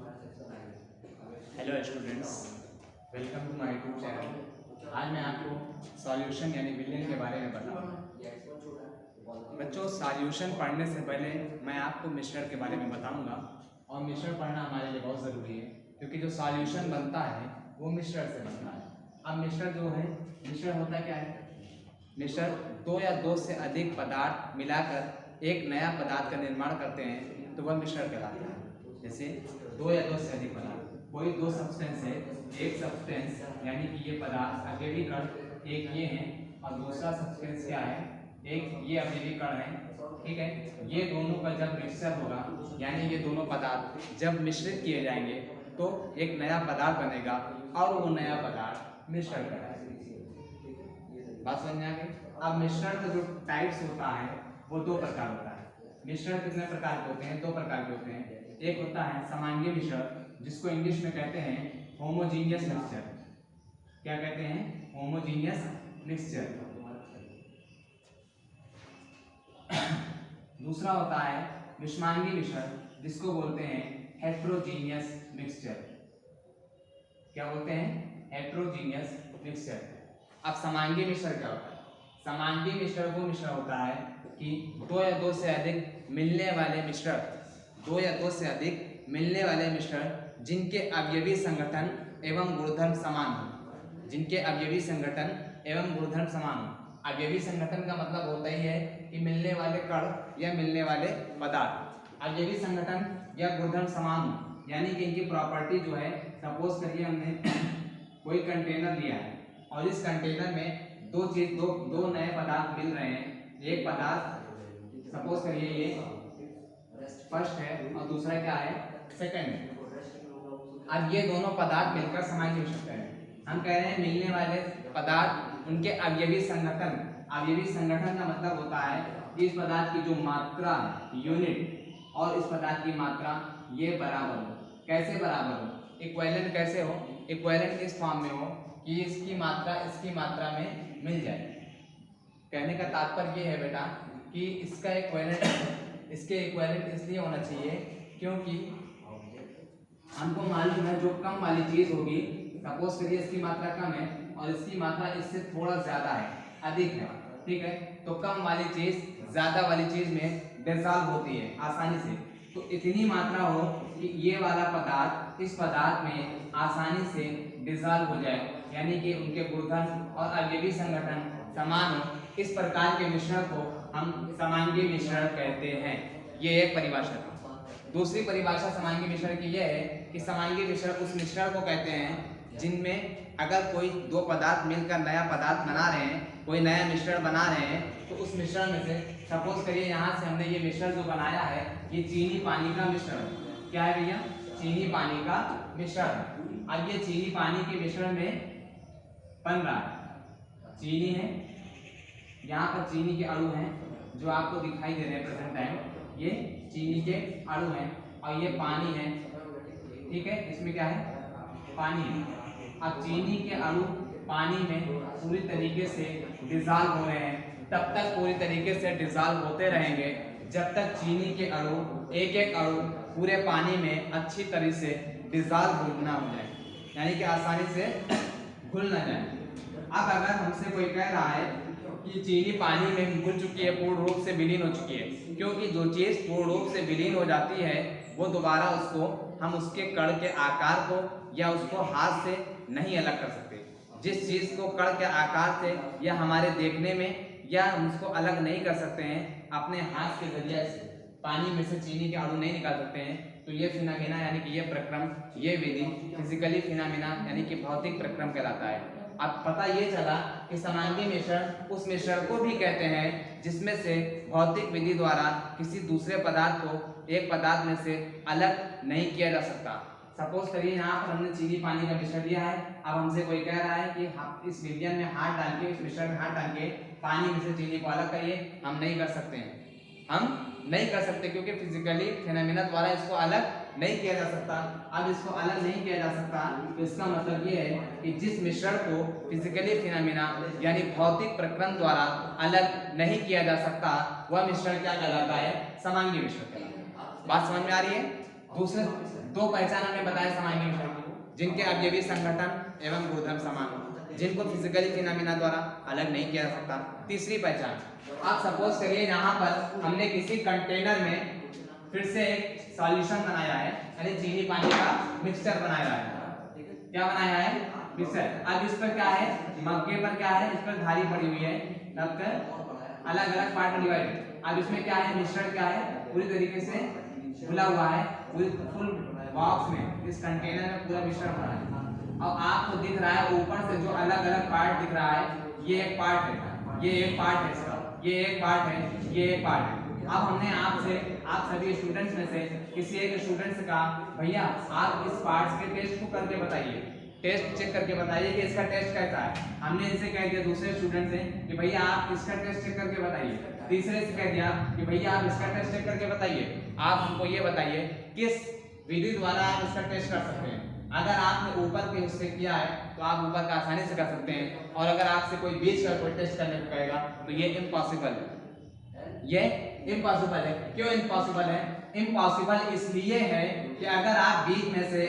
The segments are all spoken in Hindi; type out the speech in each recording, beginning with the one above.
Hello students, welcome to my YouTube channel. आज मैं आपको सॉल्यूशन यानी विलयन के बारे में बताऊंगा। बच्चों, सॉल्यूशन पढ़ने से पहले मैं आपको मिश्रण के बारे में बताऊंगा, और मिश्रण पढ़ना हमारे लिए बहुत ज़रूरी है क्योंकि जो सॉल्यूशन बनता है वो मिश्रण से बनता है। अब मिश्रण जो है, मिश्रण होता क्या है? मिश्रण दो या दो से अधिक पदार्थ मिलाकर एक नया पदार्थ का निर्माण करते हैं तो वह मिश्रण कहलाता है। जैसे दो या दो से अधिक पदार्थ, कोई दो सब्सटेंस है, एक सब्सटेंस यानी कि ये पदार्थ अवयवी कण, एक ये है और दूसरा सब्सटेंस क्या है, एक ये अवयवी कण है। ठीक है, ये दोनों का जब मिक्सचर होगा यानी ये दोनों पदार्थ जब मिश्रित किए जाएंगे तो एक नया पदार्थ बनेगा और वो नया पदार्थ मिश्रण कहलाएगा। बात समझ में आ गई? अब मिश्रण का जो टाइप्स होता है वो दो प्रकार होता है। मिश्रण कितने प्रकार के होते हैं? दो प्रकार के होते हैं। एक होता है समांगी मिश्रण, जिसको इंग्लिश में कहते हैं होमोजीनियस मिक्सचर। क्या कहते हैं? Homogeneous mixture. दूसरा होता है विषमांगी मिश्रण, जिसको बोलते हैं हेट्रोजीनियस मिक्सचर। क्या बोलते हैं? Heterogeneous mixture. अब समांगी मिश्रण क्या होता है? समांगी मिश्रण वो मिश्रण होता है कि दो या दो से अधिक मिलने वाले मिश्रण, दो या दो से अधिक मिलने वाले मिश्रण जिनके अवयवी संगठन एवं गुणधर्म समान हो। जिनके अवयवी संगठन एवं गुणधर्म समान हो। अवयवी संगठन का मतलब होता ही है कि मिलने वाले कण या मिलने वाले पदार्थ। अवयवी संगठन या गुणधर्म समान हो यानी कि इनकी प्रॉपर्टी जो है, सपोज करिए हमने कोई कंटेनर लिया है और इस कंटेनर में दो नए पदार्थ मिल रहे हैं। एक पदार्थ सपोज करिए ये फर्स्ट है और दूसरा क्या है, सेकंड है। अब ये दोनों पदार्थ मिलकर समांगी मिश्रण है। हम कह रहे हैं मिलने वाले पदार्थ उनके अवयवी संगठन। अवयवी संगठन का मतलब होता है कि इस पदार्थ की जो मात्रा यूनिट और इस पदार्थ की मात्रा ये बराबर हो। कैसे बराबर हो? इक्विवेलेंट कैसे हो? इक्विवेलेंट इस फॉर्म में हो कि इसकी मात्रा में मिल जाए। कहने का तात्पर्य ये है बेटा कि इसका इक्विवेलेंट इसके इक्विवेलेंट इसलिए होना चाहिए क्योंकि हमको मालूम है जो कम वाली चीज होगी, सपोज करिए इसकी मात्रा कम है और इसकी मात्रा इससे थोड़ा ज्यादा है, अधिक है। ठीक है, तो कम वाली चीज ज्यादा वाली चीज में डिसॉल्व होती है आसानी से। तो इतनी मात्रा हो कि ये वाला पदार्थ इस पदार्थ में आसानी से डिसॉल्व हो जाए, यानी कि उनके गुणधर्म और अवयवी संगठन समान हो। इस प्रकार के मिश्रण को हम समांगी मिश्रण कहते हैं। ये एक परिभाषा है। दूसरी परिभाषा समांगी मिश्रण की यह है कि समांगी मिश्रण उस मिश्रण को कहते हैं जिनमें अगर कोई दो पदार्थ मिलकर नया पदार्थ बना रहे हैं, कोई नया मिश्रण बना रहे हैं, तो उस मिश्रण में से सपोज करिए यहाँ से हमने ये मिश्रण जो बनाया है ये चीनी पानी का मिश्रण। क्या है भैया? चीनी पानी का मिश्रण। अब ये चीनी पानी के मिश्रण में बन रहा है, चीनी है, यहाँ पर चीनी के अणु हैं जो आपको दिखाई दे रहे हैं प्रेजेंट टाइम। ये चीनी के अणु हैं और ये पानी है। ठीक है, इसमें क्या है? पानी है। अब चीनी के अणु पानी में पूरी तरीके से डिसॉल्व हो रहे हैं, तब तक पूरी तरीके से डिसॉल्व होते रहेंगे जब तक चीनी के अणु एक एक अणु पूरे पानी में अच्छी तरह से डिसॉल्व ना हो जाए, यानी कि आसानी से घुल ना जाए। अब अगर हमसे कोई कह रहा है कि चीनी पानी में घुल चुकी है, पूर्ण रूप से विलीन हो चुकी है, क्योंकि जो चीज पूर्ण रूप से विलीन हो जाती है वो दोबारा उसको हम उसके कण के आकार को या उसको हाथ से नहीं अलग कर सकते। जिस चीज को कण के आकार से या हमारे देखने में या हम उसको अलग नहीं कर सकते हैं, अपने हाथ के जरिए पानी में से चीनी के अणु नहीं निकाल सकते हैं, तो ये फिनोमेना यानी कि ये प्रक्रम, ये विधि फिजिकली फिनोमेना यानी कि भौतिक प्रक्रम कहलाता है। अब पता ये चला कि समांगी मिश्रण उस मिश्रण को भी कहते हैं जिसमें से भौतिक विधि द्वारा किसी दूसरे पदार्थ को एक पदार्थ में से अलग नहीं किया जा सकता। सपोज करिए यहाँ पर हमने चीनी पानी का मिश्रण लिया है। अब हमसे कोई कह रहा है कि इस विलयन में हाथ डाल के, इस मिश्रण में हाथ डाल के पानी में से चीनी को अलग करिए। हम नहीं कर सकते हैं, हम नहीं कर सकते क्योंकि फिजिकली फिनोमेना द्वारा इसको अलग नहीं किया जा सकता। अब इसको अलग नहीं किया जा सकता तो इसका मतलब ये है कि जिस मिश्रण को फिजिकली फिनोमेना यानी भौतिक प्रक्रम द्वारा अलग नहीं किया जा सकता वह मिश्रण क्या कहलाता है? समांगी मिश्रण कहलाता है। बात समझ में आ रही है? दो पहचान हमने बताया समांगी मिश्रण की, जिनके अवयवी संगठन एवं गुणधर्म समान हो, जिनको फिजिकली फिनोमिना द्वारा अलग नहीं किया जा सकता। तीसरी पहचान, आप सपोज करिए यहाँ पर हमने किसी कंटेनर में फिर से एक सॉल्यूशन बनाया है, यानी चीनी पानी का मिक्सचर बनाया है। क्या बनाया है? मिक्सचर। अब इस पर क्या है, मग्गे पर क्या है, इस पर धारी पड़ी हुई है, अलग अलग पार्ट में डिवाइड। अब इसमें क्या है, मिश्रण क्या है, पूरी तरीके से घुला हुआ है, पूरी फुल बॉक्स में, इस कंटेनर में पूरा मिश्रण भरा है। अब आपको दिख रहा है ऊपर से जो अलग अलग पार्ट दिख रहा है, ये एक पार्ट है, ये एक पार्ट है इसका, ये एक पार्ट है, ये एक पार्ट है। अब हमने आपसे, आप सभी स्टूडेंट्स में से किसी एक स्टूडेंट से कहा, भैया आप इस पार्ट्स के टेस्ट को करके बताइए, टेस्ट चेक करके बताइए कि इसका टेस्ट कैसा है। हमने इनसे कह दिया दूसरे स्टूडेंट से कि भैया आप इसका टेस्ट चेक करके बताइए, तीसरे से कह दिया कि भैया आप इसका टेस्ट चेक करके बताइए। आप हमको ये बताइए किस विधि द्वारा आप इसका टेस्ट कर सकते हैं। अगर आपने ऊपर के हिस्से किया है तो आप ऊपर का आसानी से कर सकते हैं, और अगर आपसे कोई बीच का कोई टेस्ट करने को कहेगा तो ये इम्पॉसिबल है, ये इम्पॉसिबल है। क्यों इम्पॉसिबल है? इम्पॉसिबल इसलिए है कि अगर आप बीच में से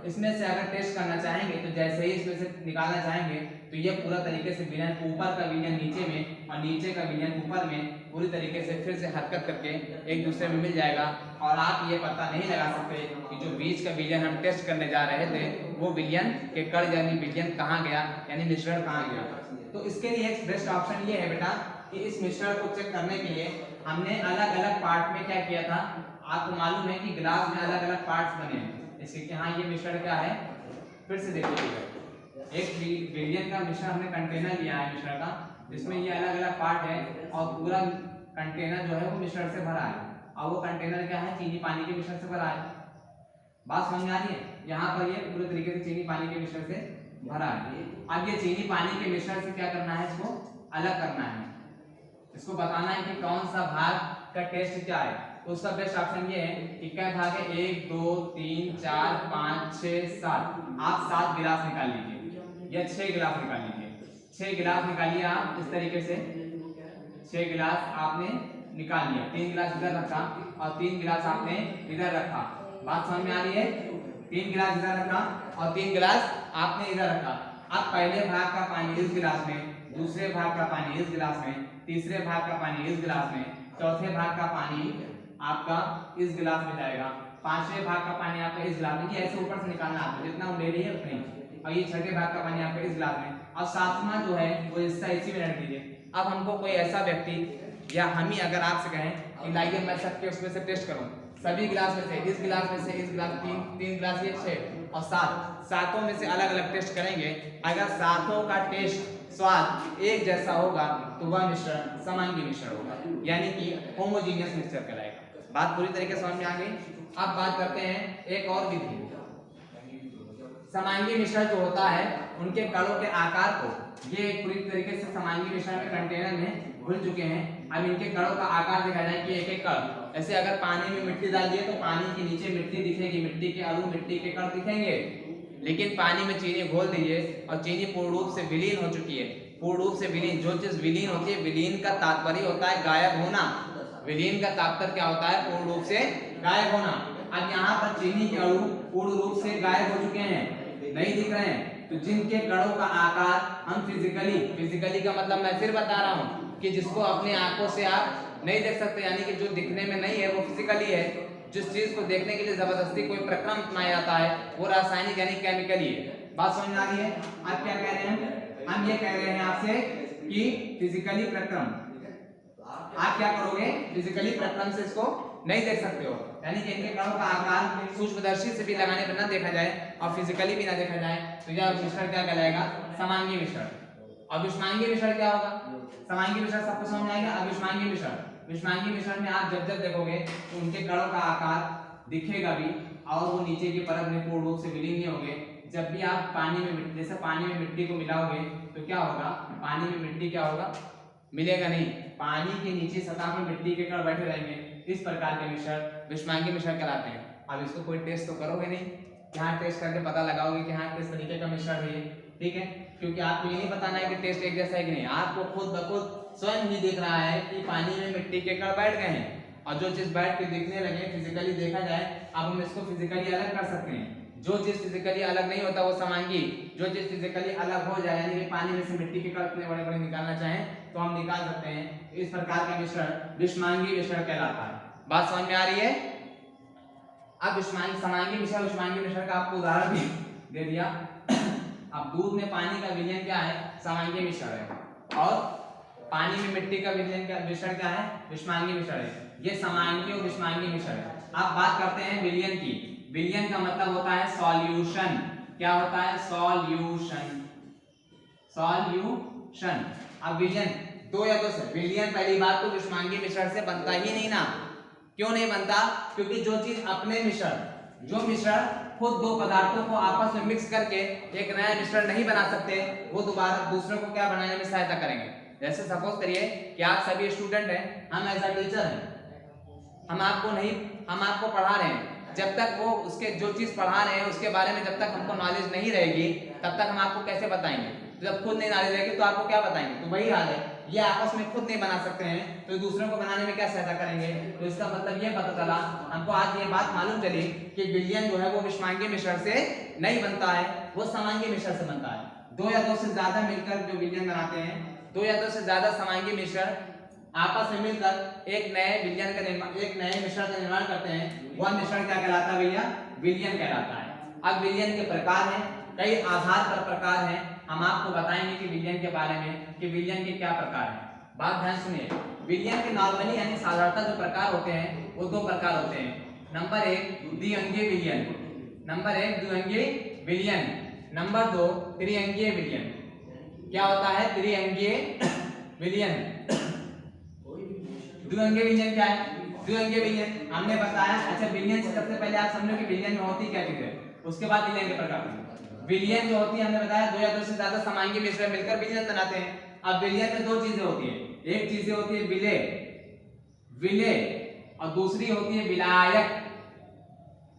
इसमें से अगर टेस्ट करना चाहेंगे तो जैसे ही इसमें से निकालना चाहेंगे तो ये पूरा तरीके से विलयन, ऊपर का विलयन नीचे में और नीचे का विलयन ऊपर में, पूरी तरीके से फिर से हरकत करके एक दूसरे में मिल जाएगा, और आप ये पता नहीं लगा सकते कि जो बीच का विलयन हम टेस्ट करने जा रहे थे वो विलयन के कण यानी विलयन कहाँ गया, यानी मिश्रण कहाँ गया। तो इसके लिए एक बेस्ट ऑप्शन ये है बेटा कि इस मिश्रण को चेक करने के लिए हमने अलग अलग पार्ट में क्या किया था। आपको मालूम है कि ग्लास में अलग अलग पार्ट्स बने हैं, इसके कि हाँ ये मिश्रण क्या है, फिर से देखिए एक विलयन का मिश्रण हमने कंटेनर लिया है मिश्रण का, जिसमें ये अलग अलग पार्ट है और पूरा कंटेनर जो है वो मिश्रण से भरा है, और वो कंटेनर क्या है, चीनी पानी के मिश्रण से भरा है। बात समझ में आ रही है? यहाँ पर ये पूरे तरीके से चीनी पानी के मिश्रण से भरा है। अब ये चीनी पानी के मिश्रण से क्या करना है, इसको अलग करना है, इसको बताना है कि कौन सा भाग का टेस्ट क्या है। तो उसका बेस्ट ऑप्शन ये है कि क्या भाग है, 1 2 3 4 5 6 7, आप 7 गिलास निकाल लीजिए या 6 गिलास निकाल लीजिए। 6 गिलास निकालिए आप इस तरीके से, 6 गिलास आपने निकाल लिया, 3 गिलास इधर रखा और 3 गिलास आपने इधर रखा। बात समझ में आ रही है? 3 गिलास इधर रखा और 3 गिलास आपने इधर रखा। अब पहले भाग का पानी इस गिलास में, दूसरे भाग का पानी इस गिलास में, तीसरे भाग का पानी इस गिलास में, चौथे भाग का पानी आपका इस गिलास में जाएगा, पांचवें भाग का पानी आपका इस गिलास में, ये ऐसे ऊपर से निकालना आपको, जितना ले रही है उतनी, और ये छठे भाग का पानी आपका इस गिलास में, और सातवां जो है वो हिस्सा इसी में रख दीजिए। अब हमको कोई ऐसा व्यक्ति या हम ही अगर आपसे कहें कि लाइए मैं सबके उसमें से टेस्ट करूं, सभी गिलास में से, इस गिलास में से इस गिलास, तीन गिलास, ये 6 और 7, सातों में से अलग अलग टेस्ट करेंगे। अगर सातों का टेस्ट स्वाद एक जैसा होगा तो वह मिश्रण समांगी मिश्रण होगा, यानी कि होमोजेनियस मिक्सचर कहलाएगा। बात पूरी तरीके से समझ में आ गई। अब बात करते हैं एक और विधि। समांगी मिश्रण जो होता है उनके कणों के आकार को, ये पूरी तरीके से समांगी मिश्रण में कंटेनर में घुल चुके हैं। अब इनके कणों का आकार देखा जाए कि एक एक कण, ऐसे अगर पानी में मिट्टी डाल दिए तो पानी के नीचे मिट्टी दिखेगी, मिट्टी के अणु, मिट्टी के कण दिखेंगे, लेकिन पानी में चीनी घोल दीजिए और चीनी पूर्ण रूप से विलीन हो चुकी है। पूर्ण रूप से विलीन, जो चीज विलीन होती है, विलीन का तात्पर्य होता है गायब होना। विलीन का तात्पर्य क्या होता है? पूर्ण रूप से गायब होना। अब यहाँ पर चीनी के अणु पूर्ण रूप से गायब हो चुके हैं, नहीं दिख रहे हैं, तो जिनके कणों का आकार हम फिजिकली का मतलब मैं फिर बता रहा हूँ कि जिसको अपनी आंखों से आप नहीं देख सकते, यानी कि जो दिखने में नहीं है वो फिजिकली है। जिस चीज को देखने के लिए जबरदस्ती कोई प्रक्रम अपनाया जाता है वो रासायनिक यानी केमिकली है। बात समझ में आ रही है? आप क्या कह रहे हैं? हम ये कह रहे हैं आपसे कि फिजिकली प्रक्रम, आप क्या करोगे? फिजिकली प्रक्रम से इसको नहीं देख सकते हो, यानी कि इनके कणों का आकार सूक्ष्मदर्शी से भी लगाने पर ना देखा जाए और फिजिकली भी ना देखा जाए तो यह मिश्रण क्या कहलाएगा? समांगी मिश्रण। और विषमांगी मिश्रण क्या होगा? समांगी मिश्रण सबको समझ में आएगा। अब विषमांगी मिश्रण, विषमांगी मिश्रण में आप जब जब देखोगे तो उनके कणों का आकार दिखेगा भी और वो नीचे की परत में पूर्ण रूप से विलीन नहीं होंगे। जब भी आप पानी में, जैसे पानी में मिट्टी को मिलाओगे तो क्या होगा? पानी में मिट्टी क्या होगा? मिलेगा नहीं, पानी के नीचे सतह पर मिट्टी के कण बैठे रहेंगे। इस प्रकार के मिश्रण विषमांगी मिश्रण कहलाते हैं। अब इसको कोई टेस्ट तो करोगे नहीं, यहाँ टेस्ट करके पता लगाओगे कि हाँ किस तरीके का मिश्रण है ये, ठीक है? क्योंकि आपको ये नहीं बताना है कि टेस्ट एक जैसा है कि नहीं, आपको खुद ब खुद स्वयं ही दिख रहा है कि पानी में मिट्टी के कण बैठ गए हैं और जो चीज बैठ के दिखने लगे, फिजिकली देखा जाए, अब हम इसको फिजिकली अलग कर सकते हैं। जो चीज फिजिकली अलग नहीं होता वो समांगी, जो चीज फिजिकली अलग हो जाए, यानी कि पानी में से मिट्टी के कण इतने बड़े बड़े निकालना चाहें तो हम निकाल सकते हैं। इस प्रकार का मिश्रण विषमांगी मिश्रण कहलाता है। बात समझ में आ रही है? अब विषमांगी समांगी मिश्रण विषमांगी मिश्रण का आपको उदाहरण भी दे दिया। अब दूध में पानी का विलयन क्या है? समांगी मिश्रण है। और पानी में मिट्टी का विलयन क्या मिश्रण क्या है? विषमांगी मिश्रण है। ये समांगी और विषमांगी मिश्रण है। अब बात करते हैं विलयन की। विलयन का मतलब होता है सॉल्यूशन। क्या होता है? सॉल्यूशन। सॉल्यूशन। अब विलयन दो या दो से, विलयन पहली बात तो विषमांगी मिश्रण से बनता ही नहीं ना। क्यों नहीं बनता? क्योंकि जो चीज अपने मिश्रण, जो मिश्रण खुद दो पदार्थों को आपस में मिक्स करके एक नया मिश्रण नहीं बना सकते, वो दोबारा दूसरे को क्या बनाने में सहायता करेंगे। जैसे सपोज करिए कि आप सभी स्टूडेंट हैं, हम एज अ टीचर हैं, हम आपको पढ़ा रहे हैं। जब तक वो उसके जो चीज पढ़ा रहे हैं उसके बारे में जब तक हमको नॉलेज नहीं रहेगी तब तक हम आपको कैसे बताएंगे? तो जब खुद नहीं नॉलेज रहेगी तो आपको क्या बताएंगे? तो वही हाल है, ये आपस में खुद नहीं बना सकते हैं तो दूसरों को बनाने में क्या सहायता करेंगे। तो इसका मतलब ये पता चला हमको, आज ये बात मालूम चली कि विलयन जो है वो विषमांगी मिश्रण से नहीं बनता है, वो समांगी मिश्रण से बनता है। दो या दो से ज्यादा मिलकर जो विलयन बनाते हैं, दो या दो से ज्यादा समांगी मिश्रण आपस में मिलकर एक नए विलयन का निर्माण, एक नए मिश्रण का निर्माण करते हैं, वह मिश्रण क्या कहलाता है भैया? विलयन कहलाता है। अब विलयन के प्रकार हैं, कई आधार पर प्रकार हैं। हम आपको बताएंगे कि विलयन के बारे में कि विलयन के क्या प्रकार हैं। बात ध्यान सुनिए। विलयन के नॉर्मली यानी साधारणतः जो प्रकार होते हैं वो दो प्रकार होते हैं। नंबर एक द्विअंगीय विलयन, नंबर एक द्विअंगीय विलयन, नंबर दो त्रिअंगीय विलयन। क्या होता है त्रिअंगीय विलयन? द्विअंगीय विलयन क्या है? द्विअंगीय विलयन हमने बताया। अच्छा, विलयन से सबसे पहले आप समझो कि विलयन में होती क्या चीज है, उसके बाद विलयन के प्रकार। विलयन जो होती है हमने बताया, दो या दो से ज्यादा समांगी मिश्रण मिलकर विलयन बनाते हैं। अब विलयन में दो चीजें होती है, एक चीजें होती है विलेय, विलेय, और दूसरी होती है विलायक,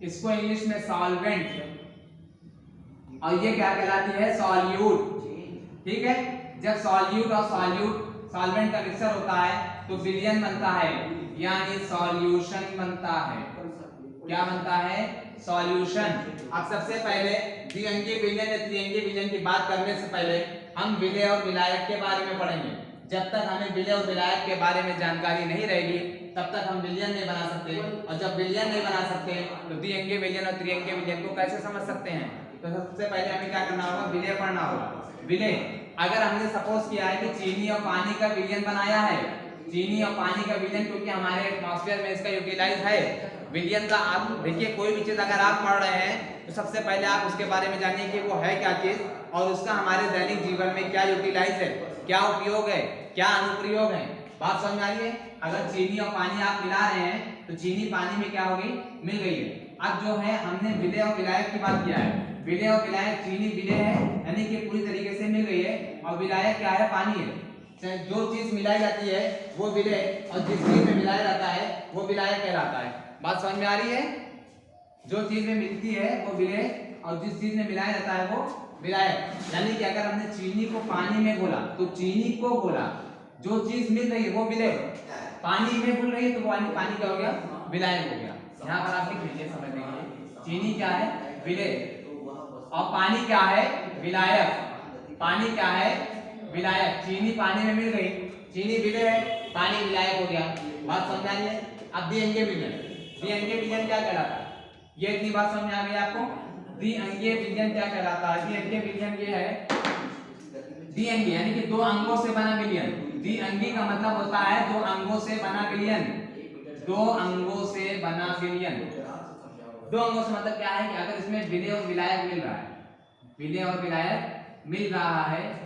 इसको इंग्लिश में सॉल्वेंट, और ये क्या कहलाती है? सॉल्यूट। ठीक है, जब सॉल्यूट और सॉल्वेंट का मिक्सर होता है तो विलयन बनता है, यानी सॉल्यूशन बनता है। क्या बनता है? सॉल्यूशन। अब सबसे पहले द्विअंगीय विलयन या त्रिअंगीय विलयन की बात करने से पहले हम विलेय और विलायक के बारे में पढ़ेंगे। जब तक हमें विलेय और विलायक के बारे में जानकारी नहीं रहेगी तब तक हम विलयन नहीं बना सकते, और जब विलयन नहीं बना सकते तो द्विअंगीय विलयन और त्रिअंगीय विलयन को कैसे समझ सकते हैं? तो सबसे पहले हमें क्या करना होगा? विलेय पढ़ना होगा। विलेय, अगर हमने सपोज किया है कि चीनी और पानी का विलयन बनाया है, चीनी और पानी का विलयन, क्योंकि हमारे एटमॉस्फेयर में इसका यूटिलाइज है विलयन का। आप देखिए, कोई भी चीज अगर आप पढ़ रहे हैं तो सबसे पहले आप उसके बारे में जानिए कि वो है क्या चीज, और उसका हमारे दैनिक जीवन में क्या यूटिलाइज है, क्या उपयोग है, क्या अनुप्रयोग है। बात समझ आ रही है? अगर चीनी और पानी आप मिला रहे हैं तो चीनी पानी में क्या होगी? मिल गई है। अब जो है हमने विलेय और विलायक की बात किया है, विलेय और विलायक, चीनी विलेय है यानी कि पूरी तरीके से मिल गई है, और विलायक क्या है? पानी है। जो चीज मिलाई जाती है वो विलेय, और जिस चीज में मिलाया जाता है वो विलायक कहलाता है। बात समझ में आ रही है? जो चीज में मिलती है वो विलेय, और जिस चीज में मिलाया जाता है वो विलायक। यानी कि अगर हमने चीनी को पानी में घोला तो चीनी को घोला, जो चीज मिल रही है वो विलेय, पानी में घुल रही है तो पानी क्या हो गया? विलायक हो गया। यहाँ पर आप लिख लीजिए समझने के लिए, चीनी क्या है? विलेय, और पानी क्या है? विलायक। पानी क्या है? विलायक। चीनी पानी में मिल गई, चीनी विलेय है, पानी विलायक हो गया। बात समझ आ रही है? अब द्विअंगीय विलयन, द्विअंगीय विलयन क्या कहलाता है? ये इतनी बात समझ आ गई आपको? द्विअंगीय विलयन क्या कहलाता है? द्विअंगीय विलयन ये है, द्विअंगीय यानी कि दो अंगों से बना विलयन। द्विअंगी का मतलब होता है दो अंगों से बना विलयन, दो अंगों से बना विलयन। दो अंगों से मतलब क्या है कि अगर इसमें विलेय और विलायक मिल रहा है, विलेय और विलायक मिल रहा है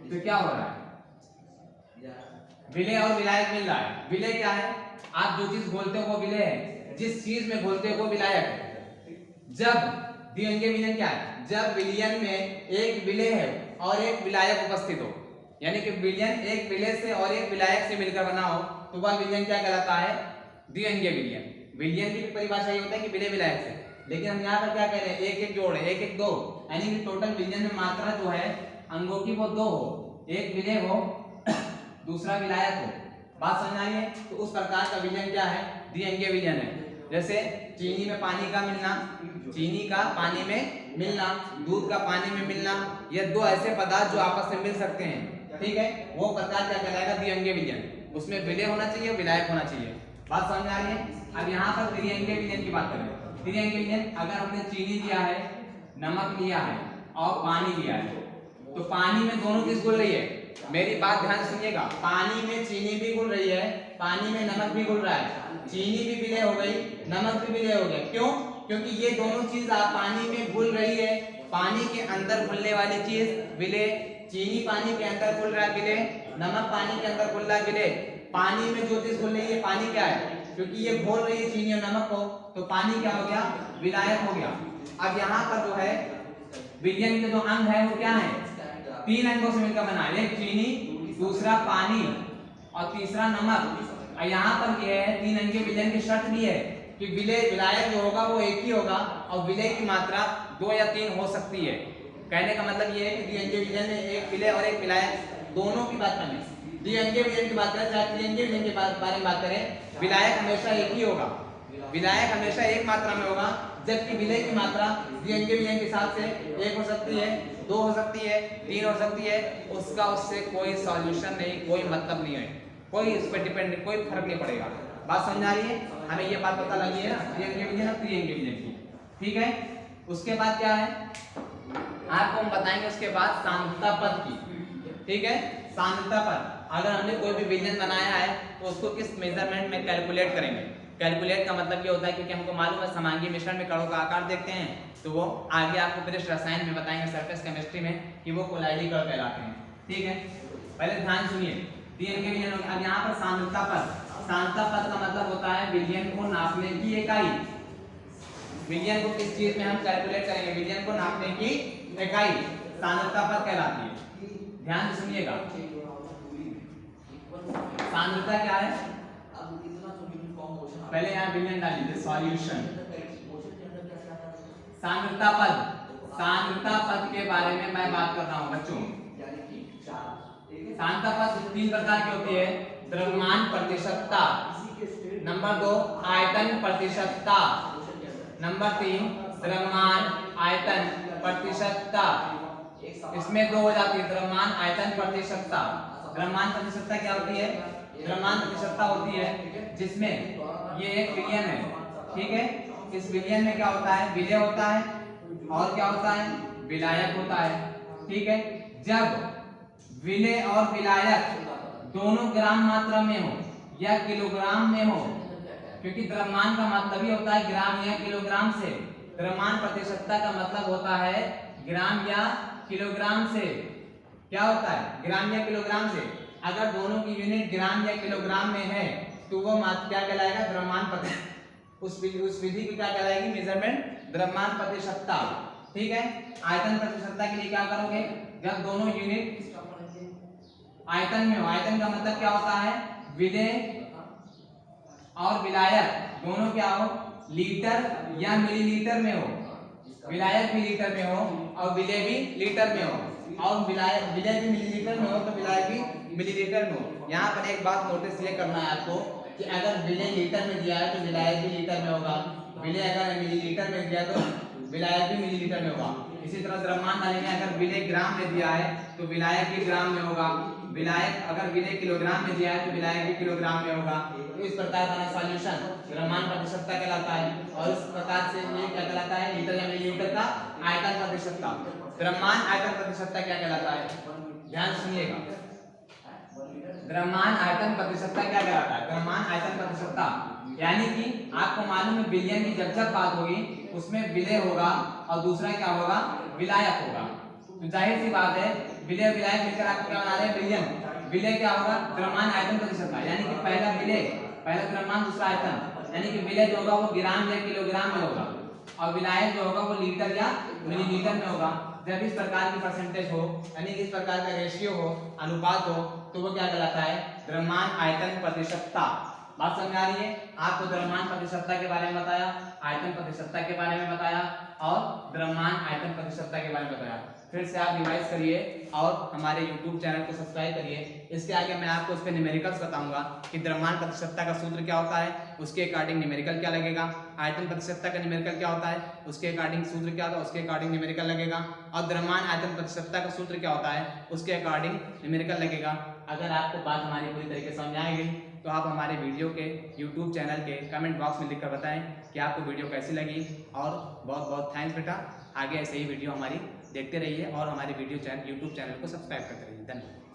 तो क्या हो रहा है? विलेय और विलायक मिल रहा है। विलेय क्या है? आप जो चीज बोलते हो वो विलेय है, जिस चीज में बोलते हो वो विलायक है। जब द्विअंगीय विलयन क्या है? जब विलयन में एक विलेय है और एक विलायक उपस्थित हो, यानी कि विलयन एक विलेय से और एक विलायक से मिलकर बना हो तो वह विलयन क्या कहलाता है? द्विअंगीय विलयन। विलयन की परिभाषा ये होता है कि विलेय विलायक से, लेकिन हम यहाँ पर क्या कह रहे हैं? एक एक जोड़, एक एक दो, यानी कि टोटल विलयन में मात्रा जो है अंगों की वो दो हो, एक विलेय हो दूसरा विलायक हो। बात समझ आई है? तो उस प्रकार का विलयन क्या है? द्विअंगीय विलयन है। जैसे चीनी में पानी का मिलना, चीनी का पानी में मिलना, दूध का पानी में मिलना, ये दो ऐसे पदार्थ जो आपस में मिल सकते हैं, ठीक है, वो प्रकार क्या कहलाएगा? द्विअंगीय विलयन। उसमें विलय होना चाहिए, विलायक होना चाहिए। बात समझ आ रही है? अब यहाँ पर त्रिअंगीय विलयन की बात करें। त्रिअंगीय विलयन, अगर हमने चीनी लिया है, नमक लिया है और पानी लिया है, तो पानी में दोनों चीज घुल रही है। मेरी बात ध्यान सुनिएगा, पानी में चीनी भी घुल रही है, पानी में नमक भी घुल रहा है। चीनी भी विलय हो गई, नमक भी विलय हो गया। क्यों? क्योंकि ये दोनों चीज पानी में घुल रही है। पानी के अंदर घुलने वाली चीज विलय, चीनी पानी के अंदर घुल रहा है विलय, नमक पानी के अंदर घुल रहा है विलय। पानी में जो चीज घुल रही है, पानी क्या है? क्योंकि ये घोल रही है चीनी और नमक को, तो पानी क्या हो गया? विलायक हो गया। अब यहाँ पर जो है विलयन के जो अंग है वो क्या है? 3 अंगों से मिलकर बना है। एक चीनी, दूसरा पानी और तीसरा नमक। और यहाँ पर ये है 3 अंगीय विलयन की शर्त भी है कि विलय, विलायक जो होगा वो एक ही होगा और विलय की मात्रा 2 या 3 हो सकती है। कहने का मतलब ये है कि द्विअंगीय विलयन में एक विलय और एक विलायक दोनों की बात करें। द्विअंगीय विलयन की बात करें चाहे त्रिअंगीय विलयन के बारे में बात करें, विलायक हमेशा एक ही होगा, विलायक हमेशा एक मात्रा में होगा, जबकि विलय की मात्रा द्विअंगीय विलयन के हिसाब से 1 हो सकती है, 2 हो सकती है, 3 हो सकती है। उसका उससे कोई सॉल्यूशन नहीं, कोई मतलब नहीं है, कोई इस पर डिपेंड, कोई फर्क नहीं पड़ेगा। बात समझ आ रही है? हमें ये बात पता लगी है ना, द्विअंगीय विलयन और त्रिअंगीय विलयन की, ठीक है। उसके बाद क्या है आपको हम बताएंगे, उसके बाद सांद्रता पद की, ठीक है। सांद्रता पद, अगर हमने कोई भी विलयन बनाया है तो उसको किस मेजरमेंट में कैलकुलेट करेंगे। कैलकुलेट का मतलब ये होता है क्योंकि हमको मालूम है समांगी मिश्रण में कणों का आकार देखते हैं, तो वो आगे आपको पृष्ठ रसायन में बताएंगे, सरफेस केमिस्ट्री में, कि वो कोलाइडी कण कहलाते हैं, ठीक है। पहले ध्यान सुनिए, द्विअंगीय विलयन। अब यहाँ पर सांद्रता पद, सांद्रता पद का मतलब होता है विलयन को नापने की इकाई। विलयन को किस चीज में हम कैलकुलेट करेंगे? विलयन को नापने की इकाई सांद्रता पद कहलाती है। ध्यान से सुनिएगा, सांद्रता क्या है? पहले यहाँ विलयन डाल दीजिए, सॉल्यूशन। सांद्रता पद, सांद्रता पद के बारे में मैं बात कर रहा हूँ बच्चों। सांद्रता पद 3 प्रकार की होती है। द्रव्यमान प्रतिशतता, नंबर 2 आयतन प्रतिशतता, नंबर 3 द्रव्यमान आयतन प्रतिशतता। इसमें 2 हो जाती है, द्रव्यमान आयतन प्रतिशतता। द्रव्यमान प्रतिशतता क्या होती है? द्रव्यमान प्रतिशतता होती है जिसमें ये एक विलयन है, ठीक है। इस विलयन में क्या होता है? विलय होता है और क्या होता है? विलायक होता है, ठीक है। जब विलय और विलायक दोनों ग्राम मात्रा में हो या किलोग्राम में हो, क्योंकि द्रव्यमान का मतलब ही होता है ग्राम या किलोग्राम से, द्रव्यमान प्रतिशतता का मतलब होता है ग्राम या किलोग्राम से। क्या होता है? ग्राम या किलोग्राम से। अगर दोनों की यूनिट ग्राम या किलोग्राम में है तो वो मात्रा क्या कहलाएगा? द्रव्यमान प्रतिशतता। उस विधि की क्या कहलाएगी? मेजरमेंट द्रव्यमान प्रतिशतता, ठीक है। आयतन प्रतिशतता के लिए क्या करोगे? जब दोनों यूनिट आयतन में हो, आयतन का मतलब क्या होता है? विलय और विलायक दोनों क्या हो? लीटर या मिलीलीटर में हो। विलायक भी लीटर में हो और विलय भी लीटर में हो, और विलय भी मिलीलीटर में हो तो विलायक भी मिलीलीटर में हो। यहाँ पर एक बात नोटिस ये करना है आपको कि अगर विलय लीटर में दिया है तो विलायक भी लीटर में होगा, विलय अगर मिलीलीटर में दिया तो विलायक भी मिलीलीटर में होगा। इसी तरह द्रव्यमान डालेंगे, अगर विलय ग्राम में दिया है तो विलायक भी ग्राम में होगा, विलायक अगर विलय किलोग्राम में दिया है तो विलायक भी किलोग्राम में होगा। तो इस प्रकार का सॉल्यूशन द्रव्यमान प्रतिशतता कहलाता है, और इस प्रकार से ये क्या कहलाता है? लीटर या मिलीलीटर का आयतन प्रतिशतता। द्रव्यमान आयतन प्रतिशतता क्या कहलाता है? ध्यान सुनिएगा, द्रव्यमान आयतन प्रतिशतता क्या कहलाता है? द्रव्यमान आयतन प्रतिशतता यानी कि आपको मालूम है विलयन की जब जब बात होगी उसमें विलय होगा और दूसरा क्या होगा? विलायक होगा। तो जाहिर सी बात है विलय और विलायक मिलकर आपको क्या बना रहे हैं? विलयन। विलय क्या होगा? द्रव्यमान आयतन प्रतिशतता, यानी कि पहला विलय, पहला द्रव्यमान, दूसरा आयतन, यानी कि विलय जो होगा वो ग्राम या किलोग्राम में होगा और विलायक जो होगा वो लीटर या मिलीलीटर में होगा। जब इस प्रकार की परसेंटेज हो, यानी कि इस प्रकार का रेशियो हो, अनुपात हो, तो वो क्या कहलाता है? द्रव्यमान आयतन प्रतिशतता। बात समझ आ रही है? आपको द्रव्यमान प्रतिशतता के बारे में बताया, आयतन प्रतिशतता के बारे में बताया और द्रव्यमान आयतन प्रतिशतता के बारे में बताया। फिर से आप रिवाइज करिए और हमारे YouTube चैनल को सब्सक्राइब करिए। इसके आगे मैं आपको उस पर न्यूमेरिकल्स बताऊंगा कि द्रव्यमान प्रतिशतता का सूत्र क्या होता है, उसके अकॉर्डिंग न्यूमेरिकल क्या लगेगा। आयतन प्रतिशतता का न्यूमेरिकल क्या होता है, उसके अकॉर्डिंग सूत्र क्या होता है, उसके अकॉर्डिंग न्यूमेरिकल लगेगा। और द्रव्यमान आयतन प्रतिशतता का सूत्र क्या होता है, उसके अकॉर्डिंग न्यूमेरिकल लगेगा। अगर आपको बात हमारी पूरी तरीके से समझ आ गई तो आप हमारे वीडियो के YouTube चैनल के कमेंट बॉक्स में लिखकर बताएं कि आपको वीडियो कैसी लगी। और बहुत बहुत थैंक्स बेटा। आगे ऐसे ही वीडियो हमारी देखते रहिए और हमारे वीडियो चैनल YouTube चैनल को सब्सक्राइब करते रहिए। धन्यवाद।